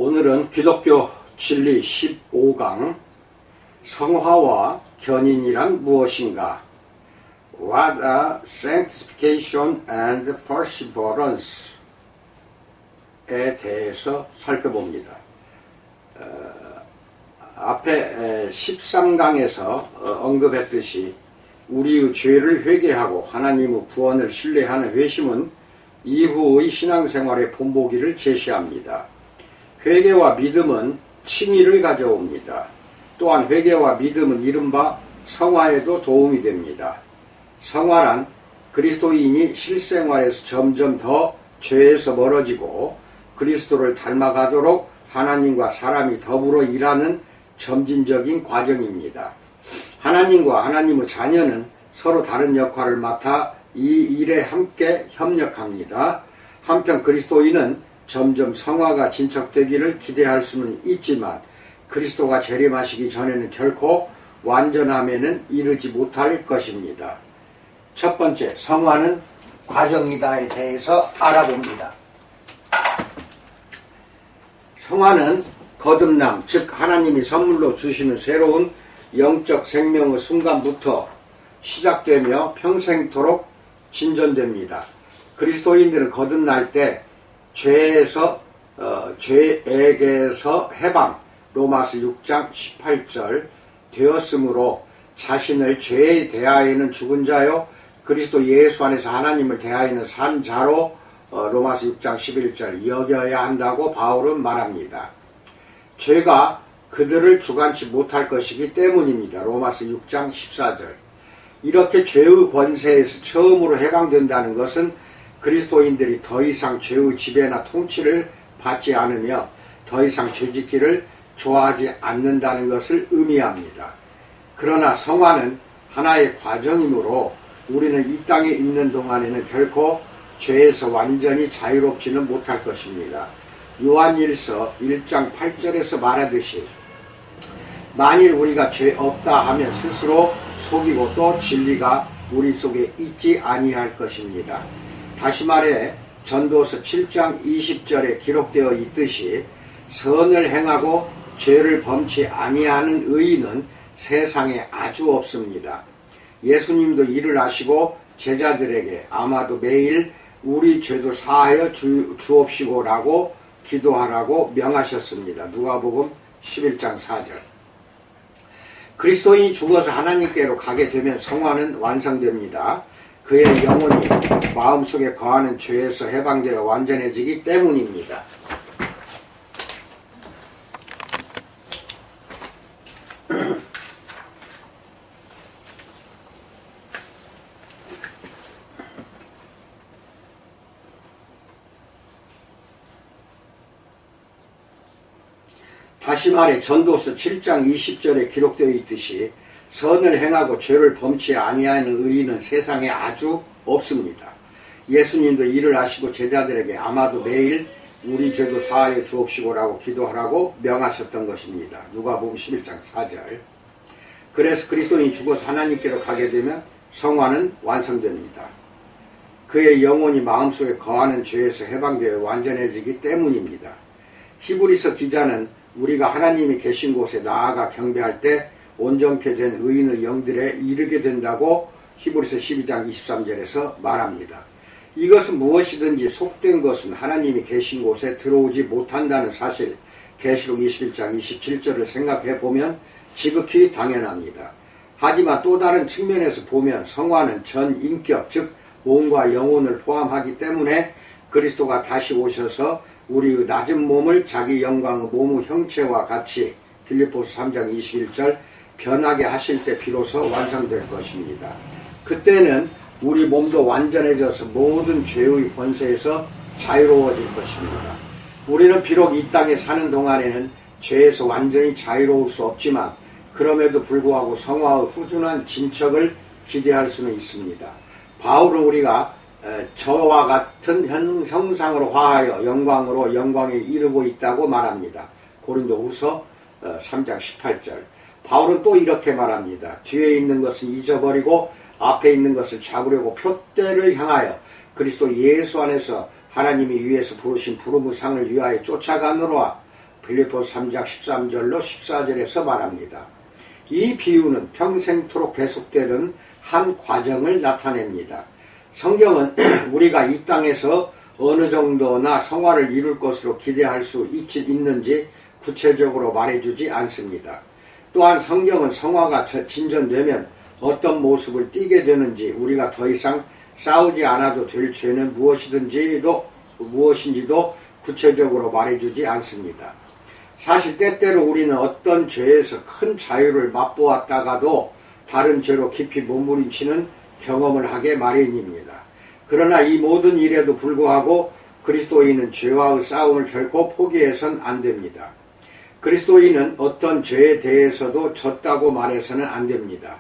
오늘은 기독교 진리 15강 성화와 견인이란 무엇인가? What are sanctification and perseverance? 에 대해서 살펴봅니다. 앞에 13강에서 언급했듯이 우리의 죄를 회개하고 하나님의 구원을 신뢰하는 회심은 이후의 신앙생활의 본보기를 제시합니다. 회개와 믿음은 칭의를 가져옵니다. 또한 회개와 믿음은 이른바 성화에도 도움이 됩니다. 성화란 그리스도인이 실생활에서 점점 더 죄에서 멀어지고 그리스도를 닮아가도록 하나님과 사람이 더불어 일하는 점진적인 과정입니다. 하나님과 하나님의 자녀는 서로 다른 역할을 맡아 이 일에 함께 협력합니다. 한편 그리스도인은 점점 성화가 진척되기를 기대할 수는 있지만 그리스도가 재림하시기 전에는 결코 완전함에는 이르지 못할 것입니다. 첫 번째, 성화는 과정이다에 대해서 알아봅니다. 성화는 거듭남, 즉 하나님이 선물로 주시는 새로운 영적 생명의 순간부터 시작되며 평생토록 진전됩니다. 그리스도인들은 거듭날 때 죄에게서 해방, 로마서 6장 18절 되었으므로 자신을 죄에 대하여는 죽은 자요 그리스도 예수 안에서 하나님을 대하여는 산 자로 로마서 6장 11절 여겨야 한다고 바울은 말합니다. 죄가 그들을 주관치 못할 것이기 때문입니다. 로마서 6장 14절. 이렇게 죄의 권세에서 처음으로 해방된다는 것은 그리스도인들이 더 이상 죄의 지배나 통치를 받지 않으며 더 이상 죄짓기를 좋아하지 않는다는 것을 의미합니다. 그러나 성화는 하나의 과정이므로 우리는 이 땅에 있는 동안에는 결코 죄에서 완전히 자유롭지는 못할 것입니다. 요한일서 1장 8절에서 말하듯이 만일 우리가 죄 없다 하면 스스로 속이고 또 진리가 우리 속에 있지 아니할 것입니다. 다시 말해 전도서 7장 20절에 기록되어 있듯이 선을 행하고 죄를 범치 아니하는 의인은 세상에 아주 없습니다. 예수님도 이를 아시고 제자들에게 아마도 매일 우리 죄도 사하여 주옵시고라고 기도하라고 명하셨습니다. 누가복음 11장 4절. 그리스도인이 죽어서 하나님께로 가게 되면 성화는 완성됩니다. 그의 영혼이 마음속에 거하는 죄에서 해방되어 완전해지기 때문입니다. 다시 말해 전도서 7장 20절에 기록되어 있듯이 선을 행하고 죄를 범치 아니하는 의인은 세상에 아주 없습니다. 예수님도 이를 아시고 제자들에게 아마도 매일 우리 죄도 사하여 주옵시고라고 기도하라고 명하셨던 것입니다. 누가복음 11장 4절. 그래서 그리스도인이 죽어서 하나님께로 가게 되면 성화는 완성됩니다. 그의 영혼이 마음속에 거하는 죄에서 해방되어 완전해지기 때문입니다. 히브리서 기자는 우리가 하나님이 계신 곳에 나아가 경배할 때 온전케 된 의인의 영들에 이르게 된다고 히브리서 12장 23절에서 말합니다. 이것은 무엇이든지 속된 것은 하나님이 계신 곳에 들어오지 못한다는 사실, 계시록 21장 27절을 생각해 보면 지극히 당연합니다. 하지만 또 다른 측면에서 보면 성화는 전 인격, 즉 몸과 영혼을 포함하기 때문에 그리스도가 다시 오셔서 우리의 낮은 몸을 자기 영광의 몸의 형체와 같이 빌립보서 3장 21절 변하게 하실 때 비로소 완성될 것입니다. 그때는 우리 몸도 완전해져서 모든 죄의 권세에서 자유로워질 것입니다. 우리는 비록 이 땅에 사는 동안에는 죄에서 완전히 자유로울 수 없지만 그럼에도 불구하고 성화의 꾸준한 진척을 기대할 수는 있습니다. 바울은 우리가 저와 같은 형상으로 화하여 영광으로 영광에 이르고 있다고 말합니다. 고린도후서 3장 18절. 바울은 또 이렇게 말합니다. 뒤에 있는 것은 잊어버리고 앞에 있는 것을 잡으려고 표대를 향하여 그리스도 예수 안에서 하나님이 위에서 부르신 부름의 상을 위하여 쫓아가느라 빌립보서 3장 13절로 14절에서 말합니다. 이 비유는 평생토록 계속되는 한 과정을 나타냅니다. 성경은 우리가 이 땅에서 어느 정도나 성화를 이룰 것으로 기대할 수 있는지 구체적으로 말해주지 않습니다. 또한 성경은 성화가 진전되면 어떤 모습을 띠게 되는지, 우리가 더 이상 싸우지 않아도 될 죄는 무엇인지도 구체적으로 말해주지 않습니다. 사실 때때로 우리는 어떤 죄에서 큰 자유를 맛보았다가도 다른 죄로 깊이 몸부림치는 경험을 하게 마련입니다. 그러나 이 모든 일에도 불구하고 그리스도인은 죄와의 싸움을 결코 포기해선 안 됩니다. 그리스도인은 어떤 죄에 대해서도 졌다고 말해서는 안 됩니다.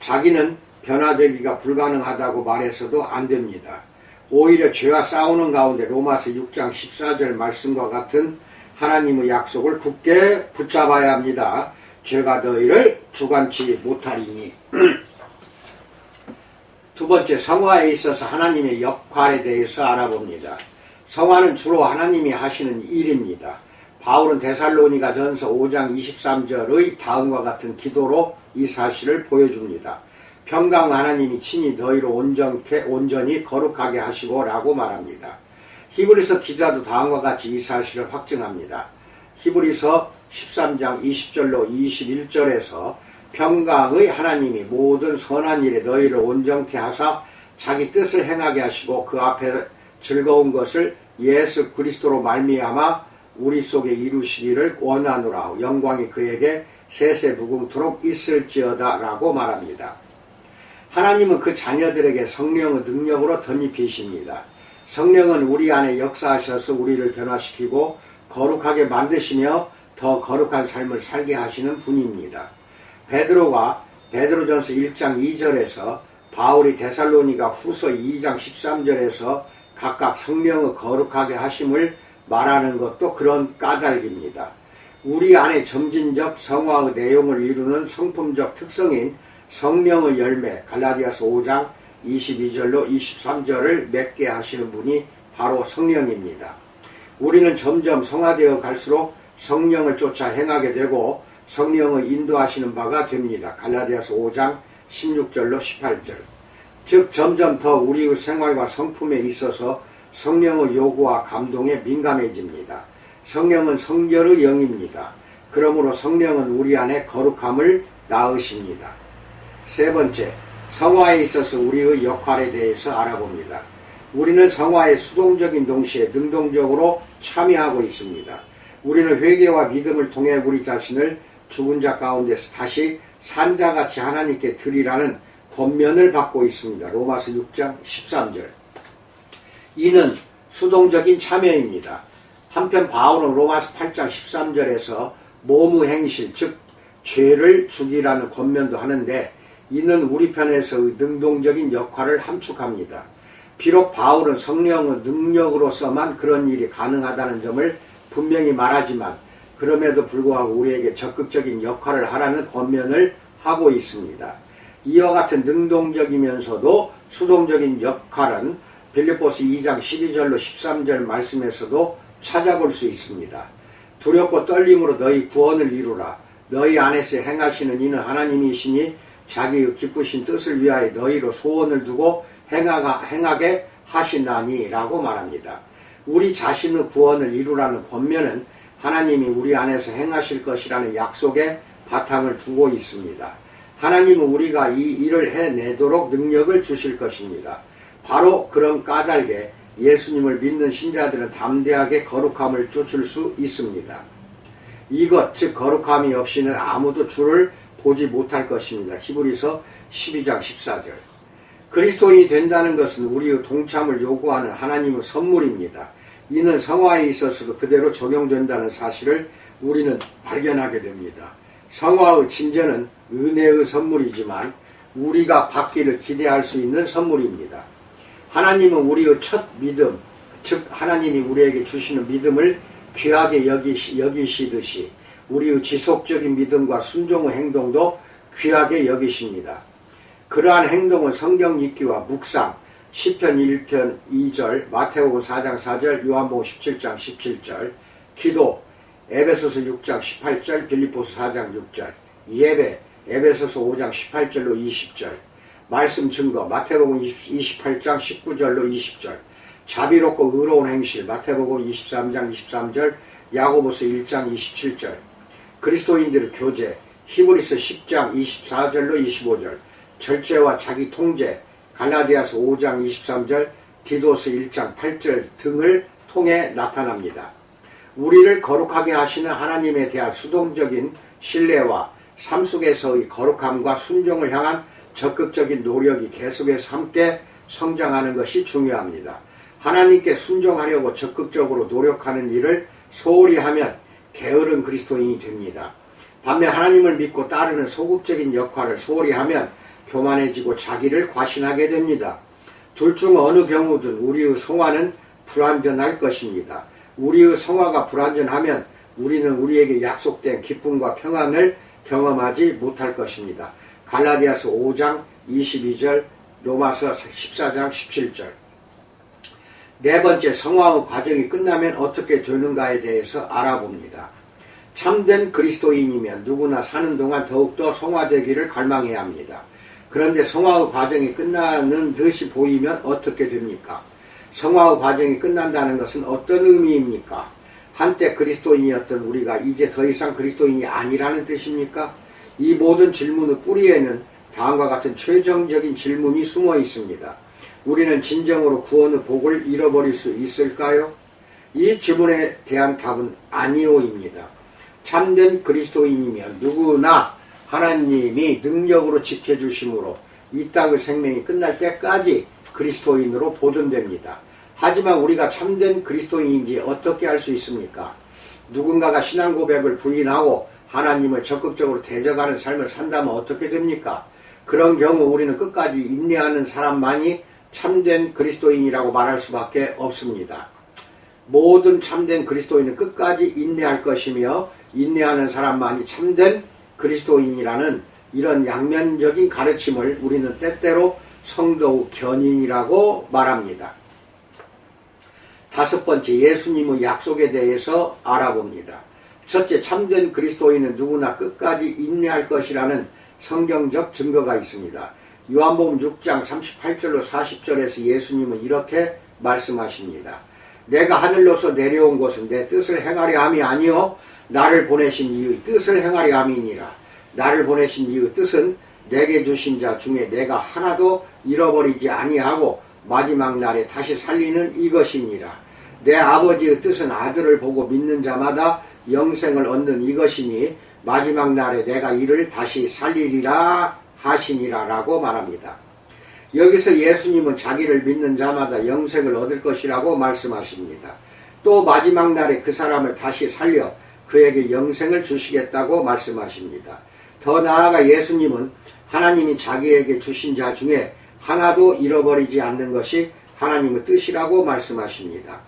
자기는 변화되기가 불가능하다고 말해서도 안 됩니다. 오히려 죄와 싸우는 가운데 로마서 6장 14절 말씀과 같은 하나님의 약속을 굳게 붙잡아야 합니다. 죄가 너희를 주관치 못하리니. 두 번째, 성화에 있어서 하나님의 역할에 대해서 알아봅니다. 성화는 주로 하나님이 하시는 일입니다. 바울은 데살로니가 전서 5장 23절의 다음과 같은 기도로 이 사실을 보여줍니다. 평강 하나님이 친히 너희를 온전히 거룩하게 하시고 라고 말합니다. 히브리서 기자도 다음과 같이 이 사실을 확증합니다. 히브리서 13장 20절로 21절에서 평강의 하나님이 모든 선한 일에 너희를 온전케 하사 자기 뜻을 행하게 하시고 그 앞에 즐거운 것을 예수 그리스도로 말미암아 우리 속에 이루시기를 원하노라. 영광이 그에게 세세무궁토록 있을지어다 라고 말합니다. 하나님은 그 자녀들에게 성령의 능력으로 덧입히십니다. 성령은 우리 안에 역사하셔서 우리를 변화시키고 거룩하게 만드시며 더 거룩한 삶을 살게 하시는 분입니다. 베드로가 베드로전서 1장 2절에서 바울이 데살로니가 후서 2장 13절에서 각각 성령의 거룩하게 하심을 말하는 것도 그런 까닭입니다. 우리 안에 점진적 성화의 내용을 이루는 성품적 특성인 성령의 열매, 갈라디아서 5장 22절로 23절을 맺게 하시는 분이 바로 성령입니다. 우리는 점점 성화되어 갈수록 성령을 쫓아 행하게 되고 성령의 인도하시는 바가 됩니다. 갈라디아서 5장 16절로 18절. 즉 점점 더 우리의 생활과 성품에 있어서 성령의 요구와 감동에 민감해집니다. 성령은 성결의 영입니다. 그러므로 성령은 우리 안에 거룩함을 낳으십니다. 세 번째, 성화에 있어서 우리의 역할에 대해서 알아봅니다. 우리는 성화에 수동적인 동시에 능동적으로 참여하고 있습니다. 우리는 회개와 믿음을 통해 우리 자신을 죽은 자 가운데서 다시 산 자같이 하나님께 드리라는 권면을 받고 있습니다. 로마서 6장 13절. 이는 수동적인 참여입니다. 한편 바울은 로마서 8장 13절에서 몸의 행실, 즉 죄를 죽이라는 권면도 하는데 이는 우리 편에서의 능동적인 역할을 함축합니다. 비록 바울은 성령의 능력으로서만 그런 일이 가능하다는 점을 분명히 말하지만 그럼에도 불구하고 우리에게 적극적인 역할을 하라는 권면을 하고 있습니다. 이와 같은 능동적이면서도 수동적인 역할은 빌립보서 2장 12절로 13절 말씀에서도 찾아볼 수 있습니다. 두렵고 떨림으로 너희 구원을 이루라. 너희 안에서 행하시는 이는 하나님이시니 자기의 기쁘신 뜻을 위하여 너희로 소원을 두고 행하게 하시나니 라고 말합니다. 우리 자신의 구원을 이루라는 권면은 하나님이 우리 안에서 행하실 것이라는 약속에 바탕을 두고 있습니다. 하나님은 우리가 이 일을 해내도록 능력을 주실 것입니다. 바로 그런 까닭에 예수님을 믿는 신자들은 담대하게 거룩함을 쫓을 수 있습니다. 이것 즉 거룩함이 없이는 아무도 주를 보지 못할 것입니다. 히브리서 12장 14절. 그리스도인이 된다는 것은 우리의 동참을 요구하는 하나님의 선물입니다. 이는 성화에 있어서도 그대로 적용된다는 사실을 우리는 발견하게 됩니다. 성화의 진전은 은혜의 선물이지만 우리가 받기를 기대할 수 있는 선물입니다. 하나님은 우리의 첫 믿음, 즉 하나님이 우리에게 주시는 믿음을 귀하게 여기시듯이 우리의 지속적인 믿음과 순종의 행동도 귀하게 여기십니다. 그러한 행동은 성경 읽기와 묵상, 시편 1편 2절, 마태복음 4장 4절, 요한복음 17장 17절, 기도, 에베소서 6장 18절, 빌립보서 4장 6절, 예배, 에베소서 5장 18절로 20절, 말씀 증거, 마태복음 28장 19절로 20절, 자비롭고 의로운 행실, 마태복음 23장 23절, 야고보서 1장 27절, 그리스도인들의 교제, 히브리서 10장 24절로 25절, 절제와 자기 통제, 갈라디아서 5장 23절, 디도서 1장 8절 등을 통해 나타납니다. 우리를 거룩하게 하시는 하나님에 대한 수동적인 신뢰와 삶 속에서의 거룩함과 순종을 향한 적극적인 노력이 계속해서 함께 성장하는 것이 중요합니다. 하나님께 순종하려고 적극적으로 노력하는 일을 소홀히 하면 게으른 그리스도인이 됩니다. 반면 하나님을 믿고 따르는 소극적인 역할을 소홀히 하면 교만해지고 자기를 과신하게 됩니다. 둘 중 어느 경우든 우리의 성화는 불완전할 것입니다. 우리의 성화가 불완전하면 우리는 우리에게 약속된 기쁨과 평안을 경험하지 못할 것입니다. 갈라디아서 5장 22절, 로마서 14장 17절. 네 번째, 성화의 과정이 끝나면 어떻게 되는가에 대해서 알아봅니다. 참된 그리스도인이면 누구나 사는 동안 더욱더 성화되기를 갈망해야 합니다. 그런데 성화의 과정이 끝나는 듯이 보이면 어떻게 됩니까? 성화의 과정이 끝난다는 것은 어떤 의미입니까? 한때 그리스도인이었던 우리가 이제 더 이상 그리스도인이 아니라는 뜻입니까? 이 모든 질문의 뿌리에는 다음과 같은 최종적인 질문이 숨어 있습니다. 우리는 진정으로 구원의 복을 잃어버릴 수 있을까요? 이 질문에 대한 답은 아니오입니다. 참된 그리스도인이면 누구나 하나님이 능력으로 지켜주심으로 이 땅의 생명이 끝날 때까지 그리스도인으로 보존됩니다. 하지만 우리가 참된 그리스도인인지 어떻게 알 수 있습니까? 누군가가 신앙 고백을 부인하고 하나님을 적극적으로 대적하는 삶을 산다면 어떻게 됩니까? 그런 경우 우리는 끝까지 인내하는 사람만이 참된 그리스도인이라고 말할 수밖에 없습니다. 모든 참된 그리스도인은 끝까지 인내할 것이며 인내하는 사람만이 참된 그리스도인이라는 이런 양면적인 가르침을 우리는 때때로 성도의 견인이라고 말합니다. 다섯 번째, 예수님의 약속에 대해서 알아봅니다. 첫째, 참된 그리스도인은 누구나 끝까지 인내할 것이라는 성경적 증거가 있습니다. 요한복음 6장 38절로 40절에서 예수님은 이렇게 말씀하십니다. 내가 하늘로서 내려온 것은 내 뜻을 행하려 함이 아니요 나를 보내신 이의 뜻을 행하려 함이니라. 나를 보내신 이의 뜻은 내게 주신 자 중에 내가 하나도 잃어버리지 아니하고 마지막 날에 다시 살리는 이것이니라. 내 아버지의 뜻은 아들을 보고 믿는 자마다 영생을 얻는 이것이니 마지막 날에 내가 이를 다시 살리리라 하시니라 라고 말합니다. 여기서 예수님은 자기를 믿는 자마다 영생을 얻을 것이라고 말씀하십니다. 또 마지막 날에 그 사람을 다시 살려 그에게 영생을 주시겠다고 말씀하십니다. 더 나아가 예수님은 하나님이 자기에게 주신 자 중에 하나도 잃어버리지 않는 것이 하나님의 뜻이라고 말씀하십니다.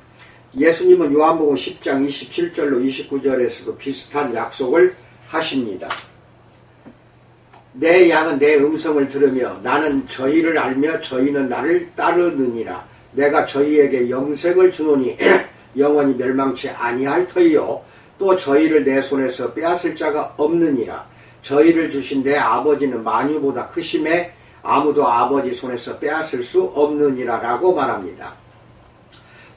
예수님은 요한복음 10장 27절로 29절에서도 비슷한 약속을 하십니다. 내 양은 내 음성을 들으며 나는 저희를 알며 저희는 나를 따르느니라. 내가 저희에게 영생을 주노니 영원히 멸망치 아니할 터이요 또 저희를 내 손에서 빼앗을 자가 없느니라. 저희를 주신 내 아버지는 만유보다 크심에 아무도 아버지 손에서 빼앗을 수 없느니라 라고 말합니다.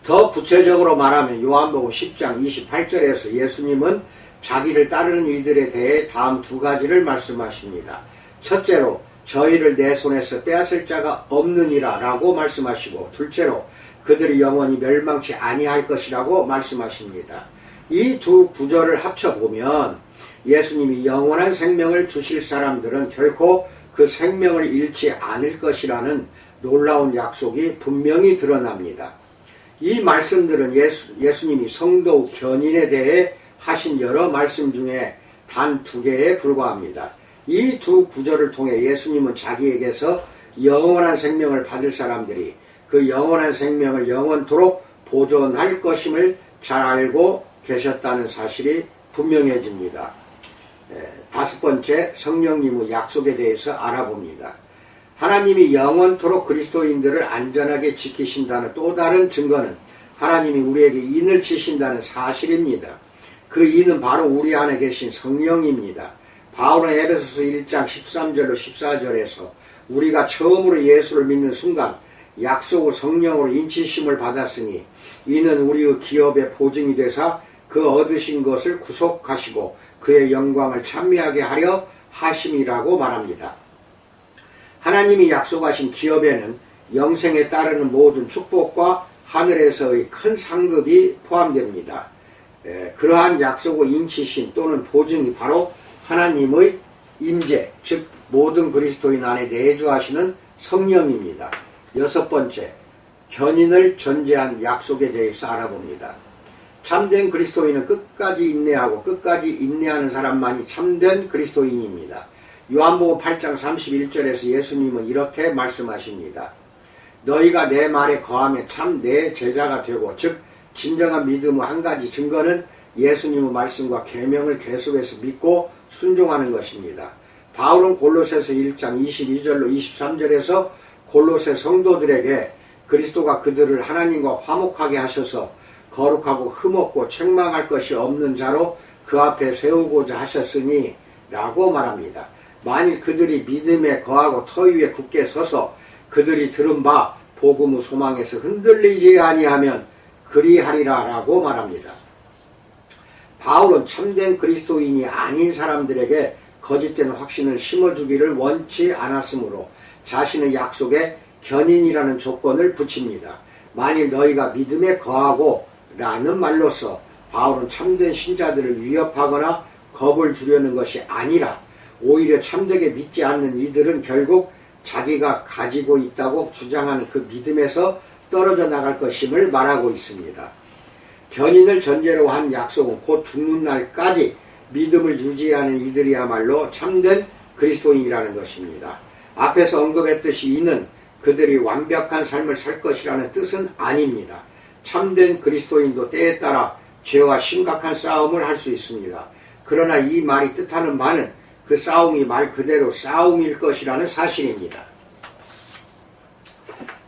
더 구체적으로 말하면 요한복음 10장 28절에서 예수님은 자기를 따르는 이들에 대해 다음 두 가지를 말씀하십니다. 첫째로 저희를 내 손에서 빼앗을 자가 없느니라 라고 말씀하시고, 둘째로 그들이 영원히 멸망치 아니할 것이라고 말씀하십니다. 이 두 구절을 합쳐보면 예수님이 영원한 생명을 주실 사람들은 결코 그 생명을 잃지 않을 것이라는 놀라운 약속이 분명히 드러납니다. 이 말씀들은 예수님이 성도 견인에 대해 하신 여러 말씀 중에 단 두 개에 불과합니다. 이 두 구절을 통해 예수님은 자기에게서 영원한 생명을 받을 사람들이 그 영원한 생명을 영원토록 보존할 것임을 잘 알고 계셨다는 사실이 분명해집니다. 다섯 번째, 성령님의 약속에 대해서 알아봅니다. 하나님이 영원토록 그리스도인들을 안전하게 지키신다는 또 다른 증거는 하나님이 우리에게 인을 치신다는 사실입니다. 그 이는 바로 우리 안에 계신 성령입니다. 바울은 에베소서 1장 13절로 14절에서 우리가 처음으로 예수를 믿는 순간 약속의 성령으로 인치심을 받았으니 이는 우리의 기업의 보증이 되사 그 얻으신 것을 구속하시고 그의 영광을 찬미하게 하려 하심이라고 말합니다. 하나님이 약속하신 기업에는 영생에 따르는 모든 축복과 하늘에서의 큰 상급이 포함됩니다. 그러한 약속의 인치심 또는 보증이 바로 하나님의 임재, 즉 모든 그리스도인 안에 내주하시는 성령입니다. 여섯 번째, 견인을 전제한 약속에 대해서 알아봅니다. 참된 그리스도인은 끝까지 인내하고 끝까지 인내하는 사람만이 참된 그리스도인입니다. 요한복음 8장 31절에서 예수님은 이렇게 말씀하십니다. 너희가 내 말에 거하면 참 내 제자가 되고, 즉 진정한 믿음의 한 가지 증거는 예수님의 말씀과 계명을 계속해서 믿고 순종하는 것입니다. 바울은 골로새서 1장 22절로 23절에서 골로새 성도들에게 그리스도가 그들을 하나님과 화목하게 하셔서 거룩하고 흠없고 책망할 것이 없는 자로 그 앞에 세우고자 하셨으니 라고 말합니다. 만일 그들이 믿음에 거하고 터 위에 굳게 서서 그들이 들은 바 복음의 소망에서 흔들리지 아니하면 그리하리라 라고 말합니다. 바울은 참된 그리스도인이 아닌 사람들에게 거짓된 확신을 심어주기를 원치 않았으므로 자신의 약속에 견인이라는 조건을 붙입니다. 만일 너희가 믿음에 거하고 라는 말로서 바울은 참된 신자들을 위협하거나 겁을 주려는 것이 아니라 오히려 참되게 믿지 않는 이들은 결국 자기가 가지고 있다고 주장하는 그 믿음에서 떨어져 나갈 것임을 말하고 있습니다. 견인을 전제로 한 약속은 곧 죽는 날까지 믿음을 유지하는 이들이야말로 참된 그리스도인이라는 것입니다. 앞에서 언급했듯이 이는 그들이 완벽한 삶을 살 것이라는 뜻은 아닙니다. 참된 그리스도인도 때에 따라 죄와 심각한 싸움을 할 수 있습니다. 그러나 이 말이 뜻하는 바는 그 싸움이 말 그대로 싸움일 것이라는 사실입니다.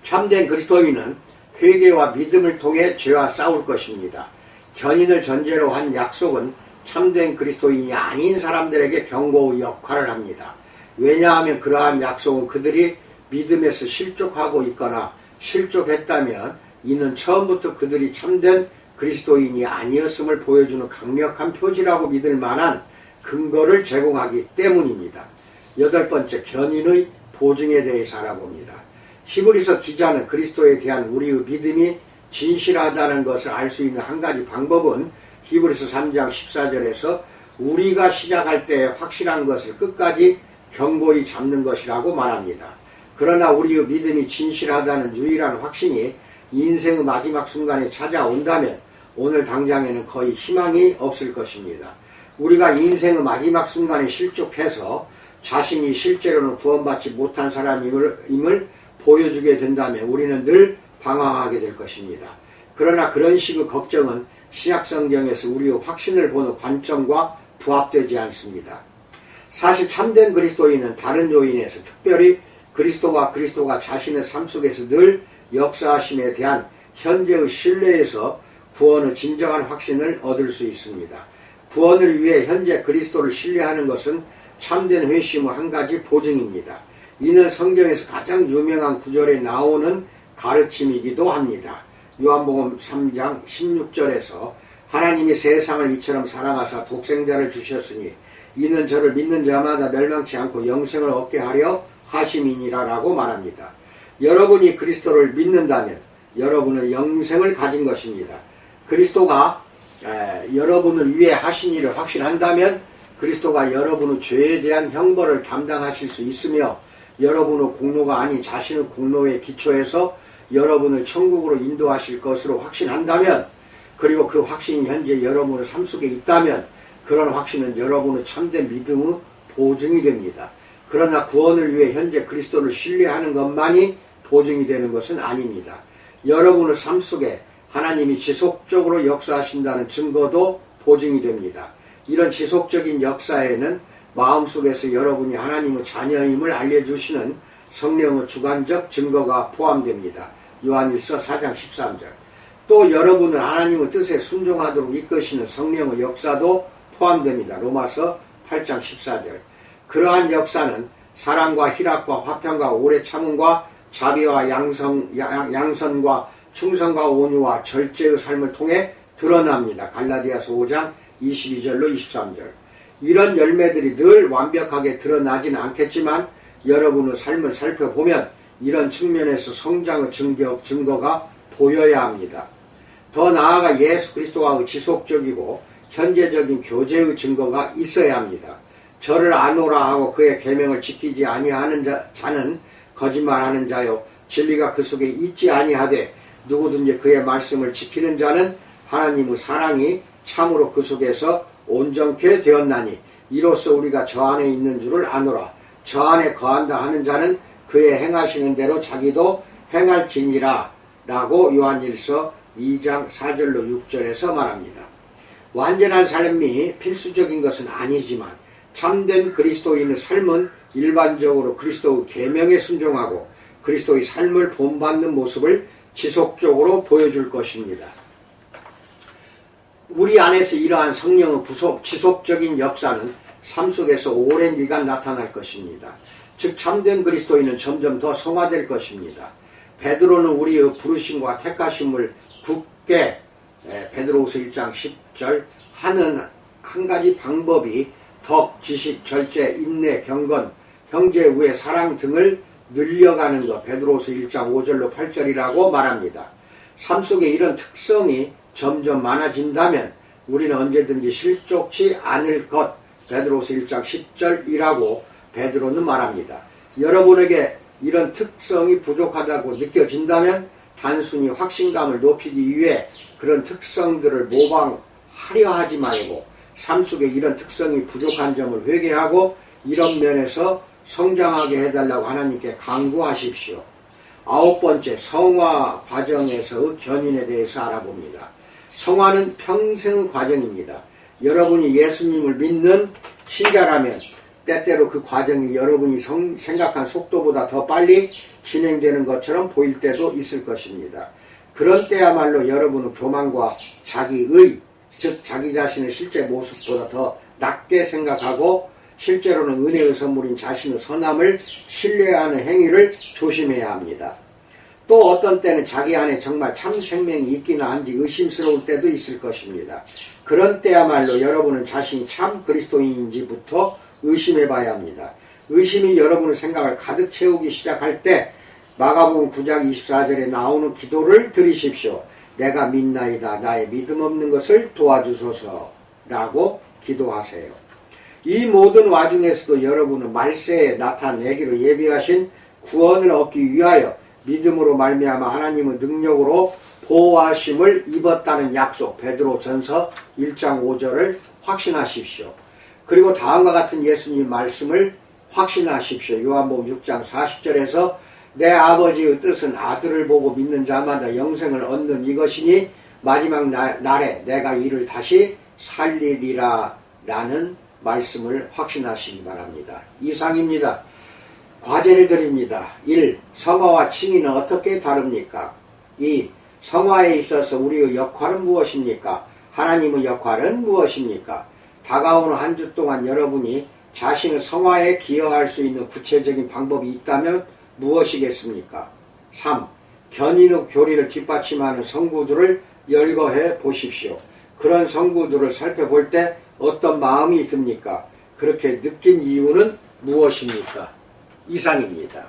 참된 그리스도인은 회개와 믿음을 통해 죄와 싸울 것입니다. 견인을 전제로 한 약속은 참된 그리스도인이 아닌 사람들에게 경고의 역할을 합니다. 왜냐하면 그러한 약속은 그들이 믿음에서 실족하고 있거나 실족했다면 이는 처음부터 그들이 참된 그리스도인이 아니었음을 보여주는 강력한 표지라고 믿을 만한 근거를 제공하기 때문입니다. 여덟 번째, 견인의 보증에 대해서 알아봅니다. 히브리서 기자는 그리스도에 대한 우리의 믿음이 진실하다는 것을 알 수 있는 한 가지 방법은 히브리서 3장 14절에서 우리가 시작할 때 확실한 것을 끝까지 견고히 잡는 것이라고 말합니다. 그러나 우리의 믿음이 진실하다는 유일한 확신이 인생의 마지막 순간에 찾아온다면 오늘 당장에는 거의 희망이 없을 것입니다. 우리가 인생의 마지막 순간에 실족해서 자신이 실제로는 구원받지 못한 사람임을 보여주게 된다면 우리는 늘 방황하게 될 것입니다. 그러나 그런 식의 걱정은 신약성경에서 우리의 확신을 보는 관점과 부합되지 않습니다. 사실 참된 그리스도인은 다른 요인에서 특별히 그리스도가 자신의 삶 속에서 늘 역사하심에 대한 현재의 신뢰에서 구원의 진정한 확신을 얻을 수 있습니다. 구원을 위해 현재 그리스도를 신뢰하는 것은 참된 회심의 한 가지 보증입니다. 이는 성경에서 가장 유명한 구절에 나오는 가르침이기도 합니다. 요한복음 3장 16절에서 하나님이 세상을 이처럼 사랑하사 독생자를 주셨으니 이는 저를 믿는 자마다 멸망치 않고 영생을 얻게 하려 하심이니라 라고 말합니다. 여러분이 그리스도를 믿는다면 여러분은 영생을 가진 것입니다. 그리스도가 여러분을 위해 하신 일을 확신한다면 그리스도가 여러분의 죄에 대한 형벌을 담당하실 수 있으며 여러분의 공로가 아닌 자신의 공로에 기초해서 여러분을 천국으로 인도하실 것으로 확신한다면, 그리고 그 확신이 현재 여러분의 삶 속에 있다면 그런 확신은 여러분의 참된 믿음의 보증이 됩니다. 그러나 구원을 위해 현재 그리스도를 신뢰하는 것만이 보증이 되는 것은 아닙니다. 여러분의 삶 속에 하나님이 지속적으로 역사하신다는 증거도 보증이 됩니다. 이런 지속적인 역사에는 마음속에서 여러분이 하나님의 자녀임을 알려주시는 성령의 주관적 증거가 포함됩니다. 요한일서 4장 13절. 또 여러분을 하나님의 뜻에 순종하도록 이끄시는 성령의 역사도 포함됩니다. 로마서 8장 14절. 그러한 역사는 사랑과 희락과 화평과 오래 참음과 자비와 양선과 충성과 온유와 절제의 삶을 통해 드러납니다. 갈라디아서 5장 22절로 23절. 이런 열매들이 늘 완벽하게 드러나지는 않겠지만 여러분의 삶을 살펴보면 이런 측면에서 성장의 증거가 보여야 합니다. 더 나아가 예수 그리스도와의 지속적이고 현재적인 교제의 증거가 있어야 합니다. 저를 아노라 하고 그의 계명을 지키지 아니하는 자는 거짓말하는 자요 진리가 그 속에 있지 아니하되 누구든지 그의 말씀을 지키는 자는 하나님의 사랑이 참으로 그 속에서 온전케 되었나니 이로써 우리가 저 안에 있는 줄을 아노라. 저 안에 거한다 하는 자는 그의 행하시는 대로 자기도 행할지니라 라고 요한일서 2장 4절로 6절에서 말합니다. 완전한 삶이 필수적인 것은 아니지만 참된 그리스도인의 삶은 일반적으로 그리스도의 계명에 순종하고 그리스도의 삶을 본받는 모습을 지속적으로 보여줄 것입니다. 우리 안에서 이러한 성령의 지속적인 역사는 삶 속에서 오랜 기간 나타날 것입니다. 즉 참된 그리스도인은 점점 더 성화될 것입니다. 베드로는 우리의 부르심과 택하심을 굳게 베드로후서 1장 10절 하는 한 가지 방법이 덕, 지식, 절제, 인내, 경건, 형제, 우애, 사랑 등을 늘려가는 것 베드로후서 1장 5절로 8절이라고 말합니다. 삶 속에 이런 특성이 점점 많아진다면 우리는 언제든지 실족치 않을 것 베드로후서 1장 10절이라고 베드로는 말합니다. 여러분에게 이런 특성이 부족하다고 느껴진다면 단순히 확신감을 높이기 위해 그런 특성들을 모방하려 하지 말고 삶 속에 이런 특성이 부족한 점을 회개하고 이런 면에서 성장하게 해달라고 하나님께 간구하십시오. 9번째, 성화 과정에서의 견인에 대해서 알아봅니다. 성화는 평생 과정입니다. 여러분이 예수님을 믿는 신자라면 때때로 그 과정이 여러분이 생각한 속도보다 더 빨리 진행되는 것처럼 보일 때도 있을 것입니다. 그런 때야말로 여러분은 교만과 자기의, 즉 자기 자신의 실제 모습보다 더 낮게 생각하고 실제로는 은혜의 선물인 자신의 선함을 신뢰하는 행위를 조심해야 합니다. 또 어떤 때는 자기 안에 정말 참 생명이 있기나 한지 의심스러울 때도 있을 것입니다. 그런 때야말로 여러분은 자신이 참 그리스도인인지부터 의심해 봐야 합니다. 의심이 여러분의 생각을 가득 채우기 시작할 때 마가복음 9장 24절에 나오는 기도를 드리십시오. 내가 믿나이다. 나의 믿음 없는 것을 도와주소서 라고 기도하세요. 이 모든 와중에서도 여러분은 말세에 나타내기로 예비하신 구원을 얻기 위하여 믿음으로 말미암아 하나님의 능력으로 보호하심을 입었다는 약속 베드로전서 1장 5절을 확신하십시오. 그리고 다음과 같은 예수님 말씀을 확신하십시오. 요한복음 6장 40절에서 내 아버지의 뜻은 아들을 보고 믿는 자마다 영생을 얻는 이것이니 마지막 날에 내가 이를 다시 살리리라 라는 말씀을 확신하시기 바랍니다. 이상입니다. 과제를 드립니다. 1. 성화와 칭의는 어떻게 다릅니까? 2. 성화에 있어서 우리의 역할은 무엇입니까? 하나님의 역할은 무엇입니까? 다가오는 한 주 동안 여러분이 자신의 성화에 기여할 수 있는 구체적인 방법이 있다면 무엇이겠습니까? 3. 견인의 교리를 뒷받침하는 성구들을 열거해 보십시오. 그런 성구들을 살펴볼 때 어떤 마음이 듭니까? 그렇게 느낀 이유는 무엇입니까? 이상입니다.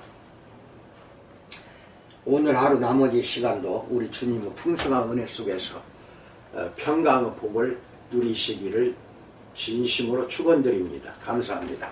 오늘 하루 나머지 시간도 우리 주님의 풍성한 은혜 속에서 평강의 복을 누리시기를 진심으로 축원드립니다. 감사합니다.